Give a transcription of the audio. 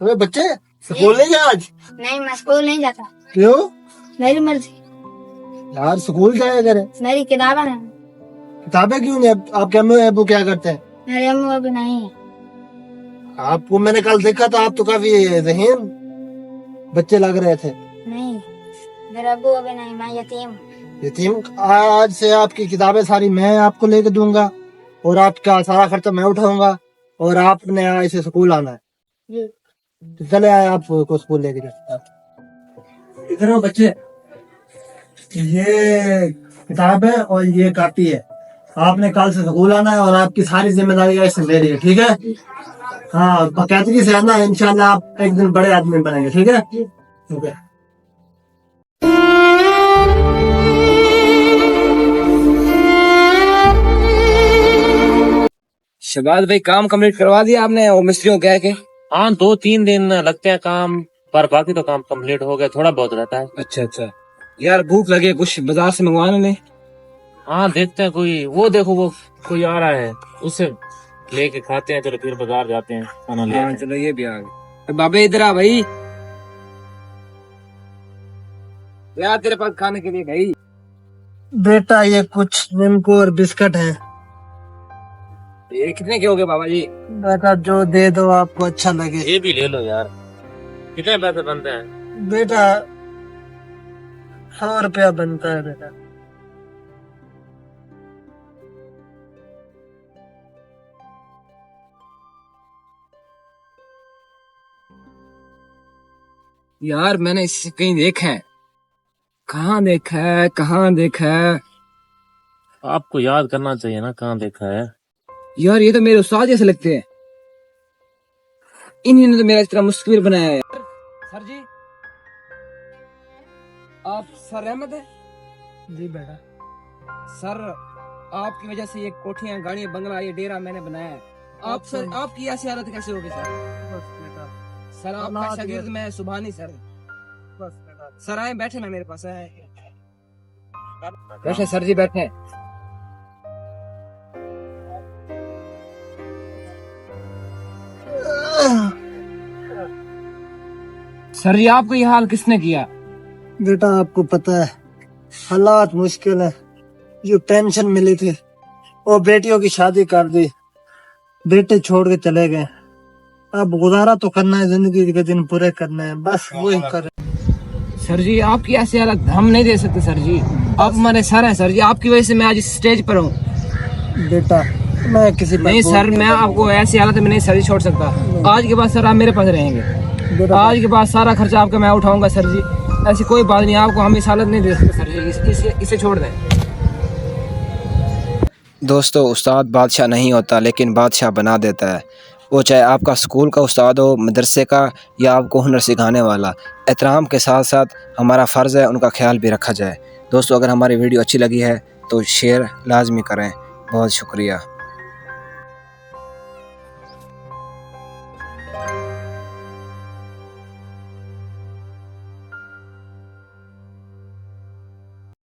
तुम्हें बच्चे स्कूल नहीं गए आज? नहीं, मैं स्कूल नहीं जाता। क्यों मेरी मर्जी। यार? स्कूल जाया करें। मेरी किताबें नहीं। किताबें क्यों नहीं? आपके अम्मी अबू क्या करते हैं? मेरे अम्मी अभी नहीं है। आपको मैंने कल देखा तो आप तो काफी ज़हीन बच्चे लग रहे थे। नहीं, मेरे अब्बू अभी नहीं, मैं यतीम हूँ। यतीम? आज से आपकी किताबें सारी मैं आपको लेके दूंगा और आपका सारा खर्चा मैं उठाऊंगा और आपने आज से स्कूल आना है। जी। तो चले आए आपको स्कूल लेके जाते। इधर आओ बच्चे, ये किताब है और ये कॉपी है। आपने कल से स्कूल आना है और आपकी सारी जिम्मेदारी ऐसे ले रही है, ठीक है? हाँ, बकायदगी से आना है, इंशाल्लाह आप एक दिन बड़े आदमी बनेंगे, ठीक है? ठीक है। शहबाज भाई, काम कंप्लीट करवा दिया आपने वो मिस्त्रियों कह के? हाँ, 2-3 दिन लगते हैं काम पर, बाकी तो काम कंप्लीट हो गया, थोड़ा बहुत रहता है। अच्छा अच्छा। यार भूख लगे, कुछ बाजार से मंगवाने ने। हाँ, देखते हैं कोई, वो देखो वो कोई आ रहा है, उससे लेके खाते हैं, चलो फिर बाजार जाते हैं, खाना ले आते हैं। चलो ये भी आ गए। बाबे इधर आ भाई, यार तेरे पास खाने के लिए भाई। बेटा ये कुछ निम्को और बिस्किट है। ये कितने के हो गए बाबा जी? बेटा जो दे दो आपको अच्छा लगे। ये भी ले लो यार। कितने पैसे बनते हैं? बेटा 100 रुपया बनता है बेटा। यार मैंने इससे कहीं देखा है। कहाँ देखा है, कहाँ देखा है? आपको याद करना चाहिए ना, कहाँ देखा है। यार ये तो मेरे उस्ताद जैसे लगते हैं। इन्होंने तो मेरा इतना मुश्किल बनाया है। सर जी, आप सर रहमत है? जी बेटा। सर आपकी वजह से ये कोठियां, गाड़ियां, बंगला, ये डेरा मैंने बनाया है। आप सर, आपकी ऐसी हालत कैसे होगी सर? बस बेटा, सर आपका शागिर्द मैं सुभानी सर। बस बेटा। सर आए, बैठे ना मेरे पास, आए बैठे सर जी, बैठे। सर जी आपको ये हाल किसने किया? बेटा आपको पता है हालात मुश्किल है। जो पेंशन मिली थी वो बेटियों की शादी कर दी, बेटे छोड़ के चले गए। अब गुजारा तो करना है, जिंदगी के दिन पूरे करने हैं, बस वही कर। सर जी आपकी ऐसी हालत हम नहीं दे सकते सर जी। आप हमारे सर हैं सर जी, आपकी वजह से मैं आज इस स्टेज पर हूँ। बेटा मैं किसी नहीं सर, मैं आपको ऐसी हालत में नहीं सर जी छोड़ सकता। आज के बाद सर आप मेरे पास रहेंगे। आज के बाद सारा खर्चा आपका मैं उठाऊंगा सर जी। ऐसी कोई बात नहीं, आपको हम इस हालत नहीं दे सकते सर जी। इसे छोड़ दें। दोस्तों, उस्ताद बादशाह नहीं होता लेकिन बादशाह बना देता है। वो चाहे आपका स्कूल का उस्ताद हो, मदरसे का, या आपको हुनर सिखाने वाला। एहतराम के साथ साथ हमारा फ़र्ज़ है उनका ख्याल भी रखा जाए। दोस्तों, अगर हमारी वीडियो अच्छी लगी है तो शेयर लाजमी करें। बहुत शुक्रिया।